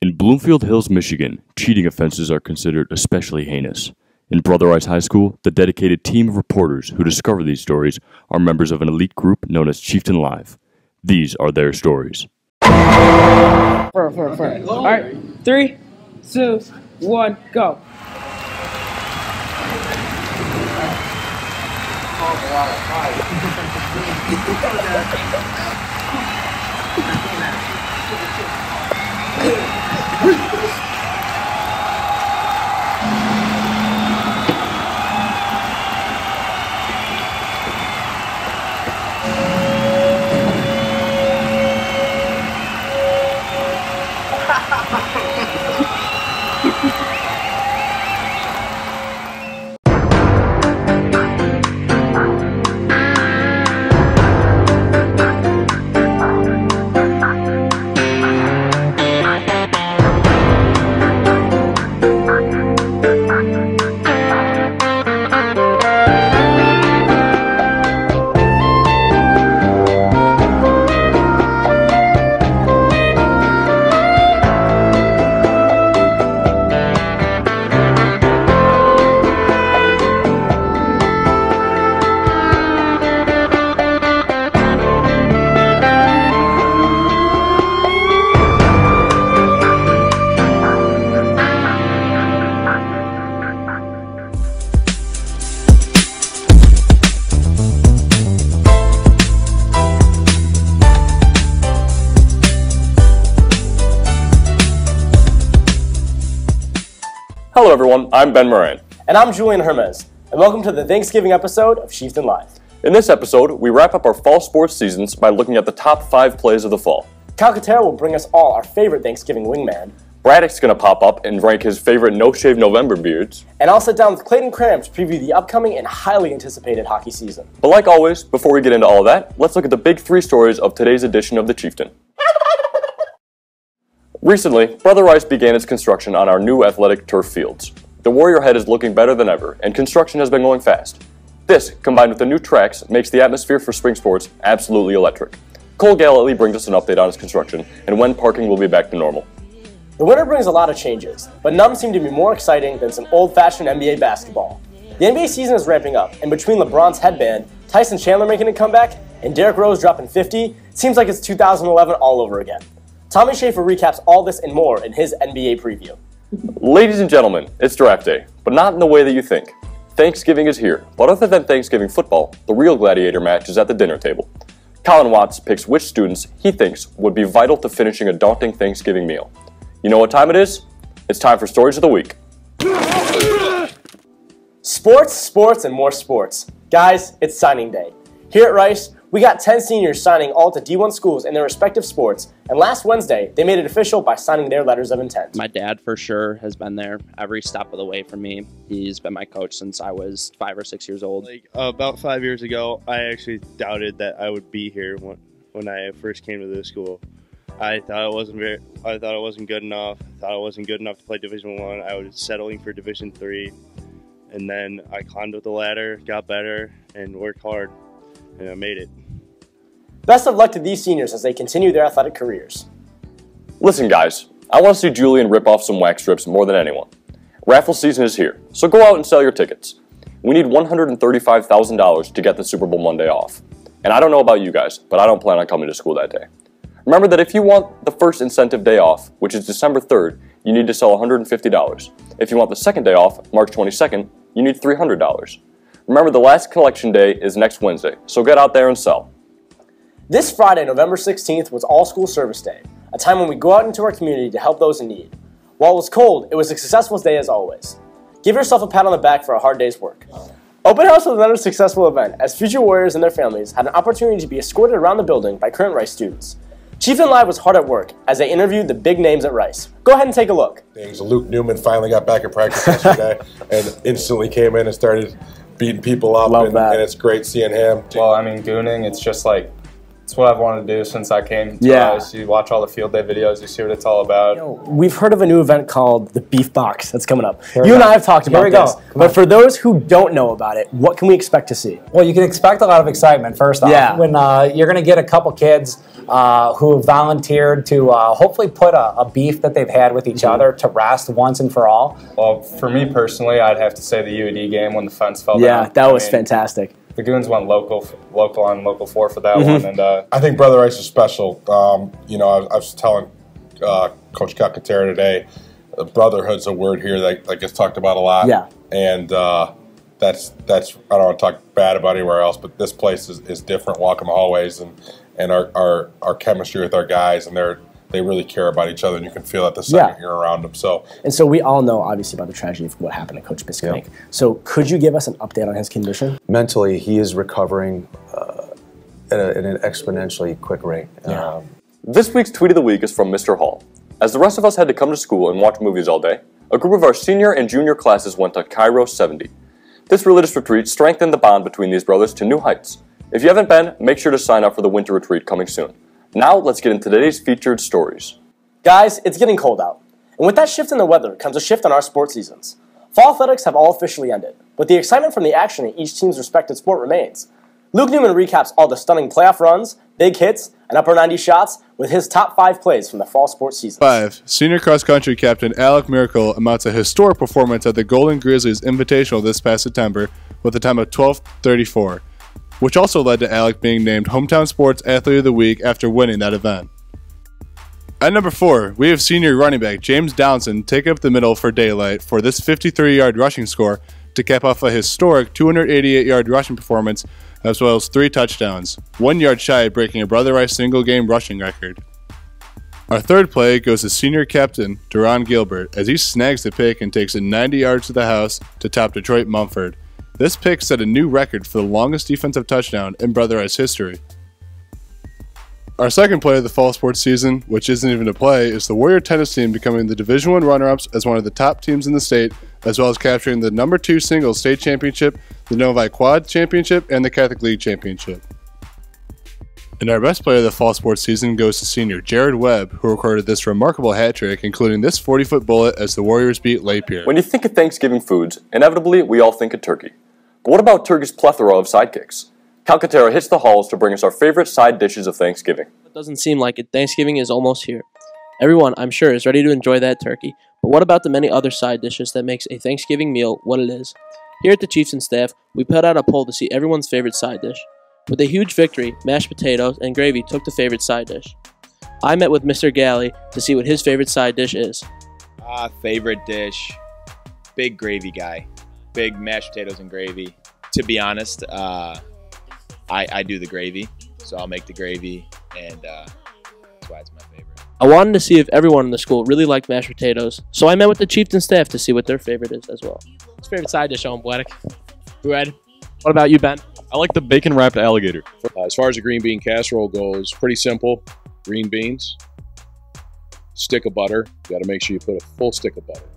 In Bloomfield Hills, Michigan, cheating offenses are considered especially heinous. In Brother Rice High School, the dedicated team of reporters who discover these stories are members of an elite group known as Chieftain Live. These are their stories. All right, 3, 2, 1, go. Hello everyone, I'm Ben Moran. And I'm Julian Hermes, and welcome to the Thanksgiving episode of Chieftain Live. In this episode, we wrap up our fall sports seasons by looking at the top 5 plays of the fall. Calcaterra will bring us all our favorite Thanksgiving wingman. Braddock's going to pop up and rank his favorite no-shave November beards. And I'll sit down with Clayton Cram to preview the upcoming and highly anticipated hockey season. But like always, before we get into all of that, let's look at the big 3 stories of today's edition of the Chieftain. Recently, Brother Rice began its construction on our new athletic turf fields. The Warrior Head is looking better than ever, and construction has been going fast. This, combined with the new tracks, makes the atmosphere for spring sports absolutely electric. Cole Gallantly brings us an update on its construction, and when parking will be back to normal. The winter brings a lot of changes, but none seem to be more exciting than some old-fashioned NBA basketball. The NBA season is ramping up, and between LeBron's headband, Tyson Chandler making a comeback, and Derrick Rose dropping 50, it seems like it's 2011 all over again. Tommy Schaefer recaps all this and more in his NBA preview. Ladies and gentlemen, it's draft day, but not in the way that you think. Thanksgiving is here, but other than Thanksgiving football, the real gladiator match is at the dinner table. Colin Watts picks which students he thinks would be vital to finishing a daunting Thanksgiving meal. You know what time it is? It's time for Stories of the Week. Sports, sports, and more sports. Guys, it's signing day. Here at Rice, we got 10 seniors signing all to D1 schools in their respective sports, and last Wednesday, they made it official by signing their letters of intent. My dad, for sure, has been there every step of the way for me. He's been my coach since I was 5 or 6 years old. About 5 years ago, I actually doubted that I would be here when I first came to this school. I thought it wasn't good enough. I thought it wasn't good enough to play Division I. I was settling for Division III, and then I climbed up the ladder, got better, and worked hard, and I made it. Best of luck to these seniors as they continue their athletic careers. Listen guys, I want to see Julian rip off some wax strips more than anyone. Raffle season is here, so go out and sell your tickets. We need $135,000 to get the Super Bowl Monday off. And I don't know about you guys, but I don't plan on coming to school that day. Remember that if you want the first incentive day off, which is December 3rd, you need to sell $150. If you want the second day off, March 22nd, you need $300. Remember the last collection day is next Wednesday, so get out there and sell. This Friday, November 16th, was All School Service Day, a time when we go out into our community to help those in need. While it was cold, it was a successful day as always. Give yourself a pat on the back for a hard day's work. Open House was another successful event, as future Warriors and their families had an opportunity to be escorted around the building by current Rice students. Chieftain Live was hard at work as they interviewed the big names at Rice. Go ahead and take a look. Luke Newman finally got back in practice yesterday and instantly came in and started beating people up. And it's great seeing him. Well, I mean, gooning, it's just like It's what I've wanted to do since I came to us. You watch all the field day videos, you see what it's all about. We've heard of a new event called the Beef Box that's coming up. You and I have talked about this, but for those who don't know about it, what can we expect to see? Well, you can expect a lot of excitement, first off. When you're going to get a couple kids who volunteered to hopefully put a beef that they've had with each other to rest once and for all. Well, for me personally, I'd have to say the UAD game when the fence fell down. Yeah, that was fantastic. The Goons went local on local 4 for that one, and I think Brother Rice is special. You know, I was telling Coach Calcaterra today, brotherhood's a word here that gets talked about a lot. Yeah, and that's I don't want to talk bad about anywhere else, but this place is different. Walking the hallways and our chemistry with our guys, and they really care about each other, and you can feel it the second you're around them. So we all know, obviously, about the tragedy of what happened to Coach Biscayne. Yep. So could you give us an update on his condition? Mentally, he is recovering at an exponentially quick rate. This week's Tweet of the Week is from Mr. Hall. As the rest of us had to come to school and watch movies all day, a group of our senior and junior classes went to Cairo 70. This religious retreat strengthened the bond between these brothers to new heights. If you haven't been, make sure to sign up for the winter retreat coming soon. Now, let's get into today's featured stories. Guys, it's getting cold out. And with that shift in the weather comes a shift in our sports seasons. Fall athletics have all officially ended, but the excitement from the action in each team's respected sport remains. Luke Newman recaps all the stunning playoff runs, big hits, and upper 90 shots with his top 5 plays from the fall sports season. 5. Senior cross-country captain Alec Miracle amounts a historic performance at the Golden Grizzlies Invitational this past September with a time of 12:34. Which also led to Alec being named Hometown Sports Athlete of the Week after winning that event. At number 4, we have senior running back James Downson take up the middle for daylight for this 53-yard rushing score to cap off a historic 288-yard rushing performance as well as 3 touchdowns, 1 yard shy of breaking a Brother Rice single-game rushing record. Our third play goes to senior captain Duron Gilbert as he snags the pick and takes it 90 yards to the house to top Detroit Mumford. This pick set a new record for the longest defensive touchdown in Brother Rice history. Our second play of the fall sports season, which isn't even a play, is the Warrior tennis team becoming the Division I runner-ups as one of the top teams in the state, as well as capturing the number 2 singles state championship, the Novi Quad championship, and the Catholic League championship. And our best player of the fall sports season goes to senior Jared Webb, who recorded this remarkable hat trick, including this 40-foot bullet as the Warriors beat Lapeer. When you think of Thanksgiving foods, inevitably we all think of turkey. But what about turkey's plethora of sidekicks? Calcaterra hits the halls to bring us our favorite side dishes of Thanksgiving. It doesn't seem like it. Thanksgiving is almost here. Everyone, I'm sure, is ready to enjoy that turkey. But what about the many other side dishes that makes a Thanksgiving meal what it is? Here at the Chieftain staff, we put out a poll to see everyone's favorite side dish. With a huge victory, mashed potatoes and gravy took the favorite side dish. I met with Mr. Galley to see what his favorite side dish is. Favorite dish, big gravy guy. Big mashed potatoes and gravy. To be honest, I do the gravy, so I'll make the gravy, and that's why it's my favorite. I wanted to see if everyone in the school really liked mashed potatoes, so I met with the Chieftain staff to see what their favorite is as well. His favorite side dish, Owain Braddock. Bread. What about you, Ben? I like the bacon-wrapped alligator. As far as the green bean casserole goes, pretty simple. Green beans, stick of butter. You got to make sure you put a full stick of butter.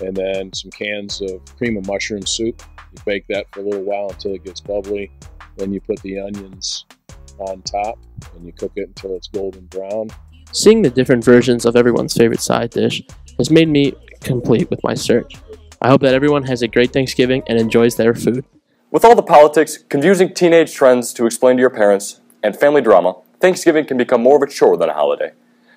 And then some cans of cream of mushroom soup. You bake that for a little while until it gets bubbly. Then you put the onions on top and you cook it until it's golden brown. Seeing the different versions of everyone's favorite side dish has made me complete with my search. I hope that everyone has a great Thanksgiving and enjoys their food. With all the politics, confusing teenage trends to explain to your parents, and family drama, Thanksgiving can become more of a chore than a holiday.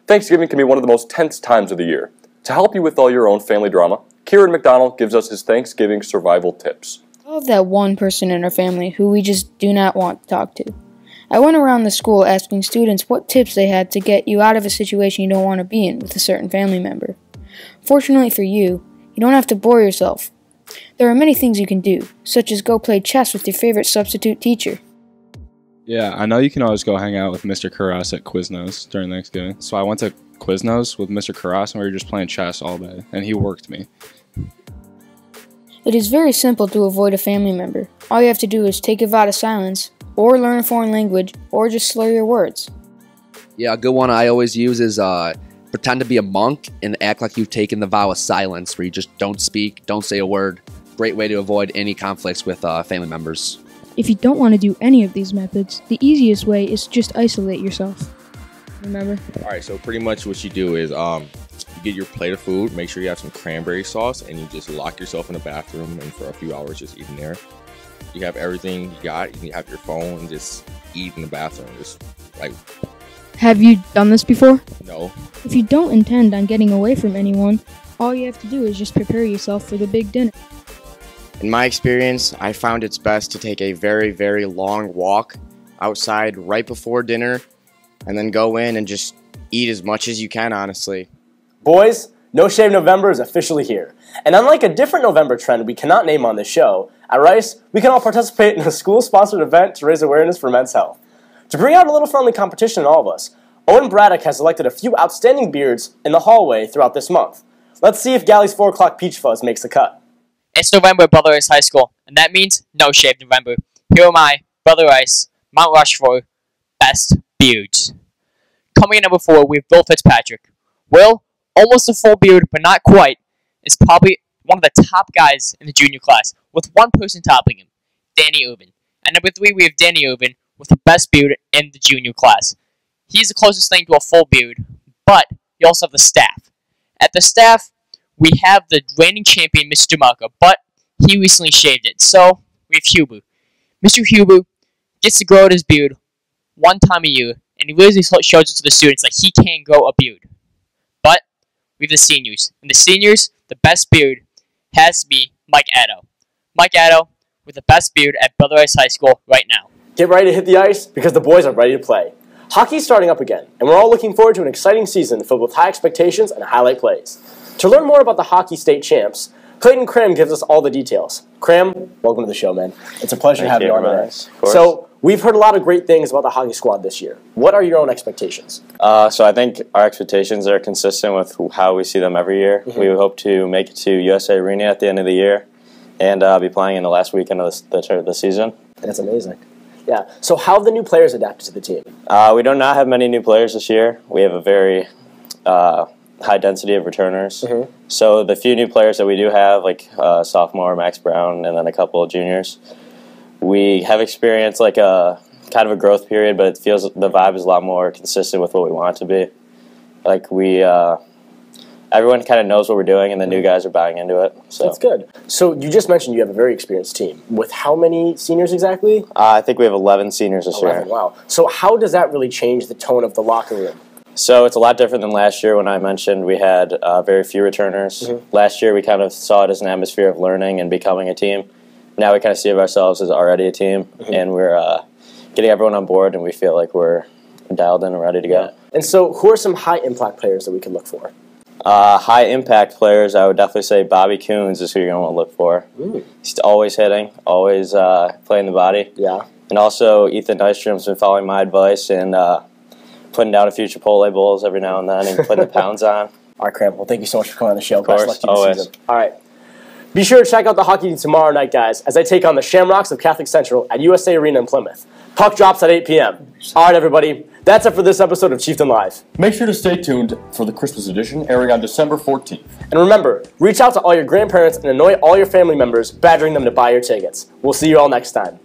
Thanksgiving can be one of the most tense times of the year. To help you with all your own family drama, Kieran McDonnell gives us his Thanksgiving survival tips. I have that one person in our family who we just do not want to talk to. I went around the school asking students what tips they had to get you out of a situation you don't want to be in with a certain family member. Fortunately for you, you don't have to bore yourself. There are many things you can do, such as go play chess with your favorite substitute teacher. Yeah, I know you can always go hang out with Mr. Karras at Quiznos during Thanksgiving. So I went to Quiznos with Mr. Karras and we were just playing chess all day, and he worked me. It is very simple to avoid a family member. All you have to do is take a vow of silence, or learn a foreign language, or just slur your words. Yeah, a good one I always use is pretend to be a monk and act like you've taken the vow of silence, where you just don't speak, don't say a word. Great way to avoid any conflicts with family members. If you don't want to do any of these methods, the easiest way is to just isolate yourself. Remember? All right, so pretty much what you do is you get your plate of food, make sure you have some cranberry sauce, and you just lock yourself in the bathroom and for a few hours just eating there. You have everything you got, you have your phone, and just eat in the bathroom. Just like. Have you done this before? No. If you don't intend on getting away from anyone, all you have to do is just prepare yourself for the big dinner. In my experience, I found it's best to take a very, very long walk outside right before dinner and then go in and just eat as much as you can, honestly. Boys, No Shave November is officially here. And unlike a different November trend we cannot name on this show, at Rice, we can all participate in a school-sponsored event to raise awareness for men's health. To bring out a little friendly competition in all of us, Owain Braddock has selected a few outstanding beards in the hallway throughout this month. Let's see if Galley's 4 o'clock peach fuzz makes the cut. It's November at Brother Rice High School, and that means No Shave November. Here am I, Brother Rice, Mount Rushmore, best beards. Coming in number 4, we have Bill Fitzpatrick. Will, almost a full beard, but not quite, is probably one of the top guys in the junior class, with one person topping him, Danny Irvin. At number 3, we have Danny Irvin, with the best beard in the junior class. He's the closest thing to a full beard, but you also have the staff. At the staff, we have the reigning champion, Mr. DeMarco, but he recently shaved it, so we have Huber. Mr. Huber gets to grow out his beard one time a year, and he really shows it to the students that he can grow a beard. But we have the seniors, and the seniors, the best beard has to be Mike Addo. Mike Addo with the best beard at Brother Rice High School right now. Get ready to hit the ice because the boys are ready to play. Hockey's starting up again, and we're all looking forward to an exciting season filled with high expectations and highlight plays. To learn more about the hockey state champs, Clayton Cram gives us all the details. Cram, welcome to the show, man. It's a pleasure to have you on today. So, we've heard a lot of great things about the hockey squad this year. What are your own expectations? So I think our expectations are consistent with how we see them every year. Mm-hmm. We hope to make it to USA Arena at the end of the year and be playing in the last weekend of the season. That's amazing. Yeah. So how have the new players adapted to the team? We do not have many new players this year. We have a very high density of returners. Mm-hmm. So the few new players that we do have, like sophomore Max Brown and then a couple of juniors, we have experienced like a kind of a growth period, but it feels the vibe is a lot more consistent with what we want it to be. Like everyone kind of knows what we're doing, and the new guys are buying into it. So that's good. So you just mentioned you have a very experienced team. With how many seniors exactly? I think we have 11 seniors this year. Wow. So how does that really change the tone of the locker room? So it's a lot different than last year when I mentioned we had very few returners. Mm-hmm. Last year we kind of saw it as an atmosphere of learning and becoming a team. Now we kind of see of ourselves as already a team, mm-hmm. and we're getting everyone on board, and we feel like we're dialed in and ready to go. Yeah. And so who are some high-impact players that we can look for? High-impact players, I would definitely say Bobby Coons is who you're going to want to look for. Mm. He's always hitting, always playing the body. Yeah. And also Ethan Nystrom's been following my advice and putting down a few Chipotle bowls every now and then and putting the pounds on. All right, Cram. Well, thank you so much for coming on the show. Of course, best luck to you this season. All right. Be sure to check out the hockey team tomorrow night, guys, as I take on the Shamrocks of Catholic Central at USA Arena in Plymouth. Puck drops at 8 p.m. All right, everybody. That's it for this episode of Chieftain Live. Make sure to stay tuned for the Christmas edition airing on December 14th. And remember, reach out to all your grandparents and annoy all your family members, badgering them to buy your tickets. We'll see you all next time.